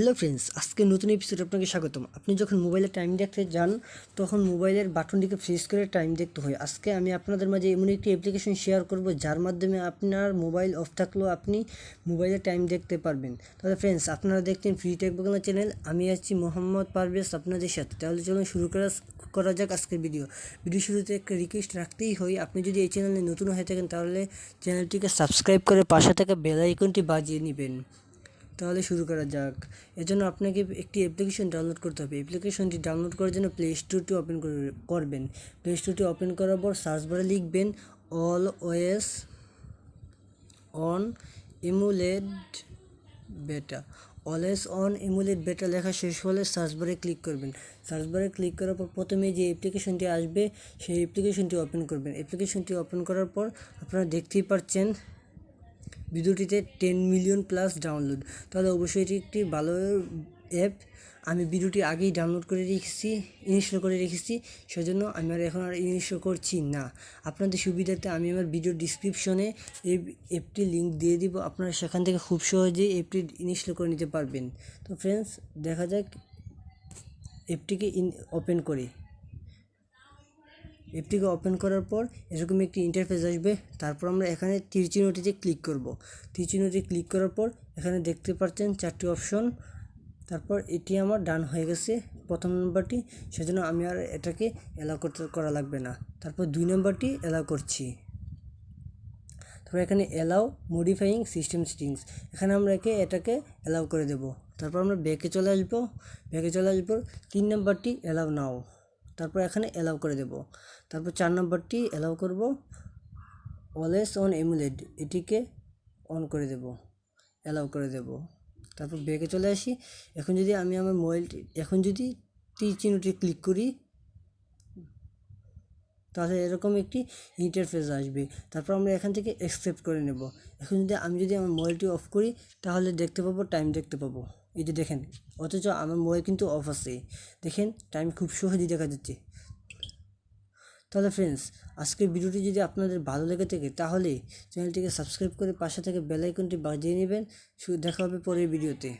Hello friends, আজকে নতুন episode আপনাকে স্বাগতম। আপনি যখন মোবাইলে টাইম দেখতে যান তখন মোবাইলের বাটনটিকে প্রেস করে টাইম দেখতে হয়। আজকে আমি আপনাদের মাঝে এমন একটি অ্যাপ্লিকেশন শেয়ার করব যার মাধ্যমে আপনার মোবাইল অফ থাকলেও আপনি মোবাইলে টাইম দেখতে পারবেন। তাহলে ফ্রেন্ডস, আপনারা দেখতেন ফ্রি টেক বাংলা চ্যানেল। আমি আছি মোহাম্মদ পারভেজ আপনাদের সাথে। তাহলে চলুন শুরু করা যাক আজকের ভিডিও শুরুতে একটা রিকোয়েস্ট রাখতেই হয়, আপনি যদি এই চ্যানেলে নতুন হয়ে থাকেন তাহলে চ্যানেলটিকে সাবস্ক্রাইব করে পাশে থাকা বেল আইকনটি বাজিয়ে নেবেন। তাহলে শুরু করা যাক। এর জন্য আপনাকে একটি অ্যাপ্লিকেশন ডাউনলোড করতে হবে। অ্যাপ্লিকেশনটি ডাউনলোড করার জন্য প্লে স্টোরটি ওপেন করবেন। প্লে স্টোরটি ওপেন করার পর সার্চ বারে লিখবেন অলওয়েজ অন এমুলেড বেটা। অলওয়েজ অন এমুলেড বেটা লেখা শেষ হলে সার্চ বারে ক্লিক করবেন। সার্চ বারে ক্লিক করার পর প্রথমে যে অ্যাপ্লিকেশনটি আসবে সেই অ্যাপ্লিকেশনটি ওপেন করবেন। অ্যাপ্লিকেশনটি ওপেন করার পর আপনারা দেখতেই পাচ্ছেন ভিডিওটিতে 10 মিলিয়ন প্লাস ডাউনলোড। তাহলে অবশ্যই এটি একটি ভালো অ্যাপ। আমি ভিডিওটি আগেই ডাউনলোড করে রেখেছি, ইনস্টল করে রেখেছি, সেজন্য আমি এখন আর ইনস্টল করছি না। আপনাদের সুবিধার্থে আমি আমার ভিডিও ডিসক্রিপশনে এই অ্যাপটির লিঙ্ক দিয়ে দিব, আপনারা সেখান থেকে খুব সহজেই অ্যাপটি ইনস্টল করে নিতে পারবেন। তো ফ্রেন্ডস, দেখা যাক অ্যাপটিকে ওপেন করি। অ্যাপটিকে ওপেন করার পর এরকম একটি ইন্টারফেস আসবে। তারপর আমরা এখানে তীর চিহ্নটিতে ক্লিক করব। তীর চিহ্নটি ক্লিক করার পর এখানে দেখতে পাচ্ছেন 4টি অপশন। তারপর এটি আমার ডান হয়ে গেছে প্রথম নম্বরটি, সেজন্য আমি আর এটাকে অ্যালাউ করা লাগবে না। তারপর 2 নম্বরটি অ্যালাউ করছি। তারপর এখানে অ্যালাউ মডিফাইং সিস্টেম সেটিংস, এখানে আমরা এটাকে অ্যালাউ করে দেব। তারপর আমরা ব্যাকে চলে আসবো। 3 নম্বরটি অ্যালাউ নাও, তারপর এখানে অ্যালাউ করে দেব। তারপর 4 নম্বরটি অ্যালাউ করব অলওয়েজ অন এমুলেড, এটিকে অন করে দেব, অ্যালাউ করে দেব। তারপর ব্যাকে চলে আসি। এখন যদি আমি আমার মোবাইলটি তীর চিহ্নটি ক্লিক করি তাহলে এরকম একটি ইন্টারফেস আসবে। তারপর আমরা এখান থেকে অ্যাকসেপ্ট করে নেব। এখন আমি যদি আমার মোবাইলটি অফ করি তাহলে দেখতে পাবো, টাইম দেখতে পাবো। এই যে দেখেন, অথচ আমার মোবাইল কিন্তু অফ আছে। দেখেন টাইম খুব সহজেই দেখা যাচ্ছে। তাহলে ফ্রেন্ডস, আজকের ভিডিওটি যদি আপনাদের ভালো লেগে থাকে তাহলে চ্যানেলটিকে সাবস্ক্রাইব করে পাশে থেকে বেল আইকনটি বাজিয়ে নেবেন। দেখা হবে পরের ভিডিওতে।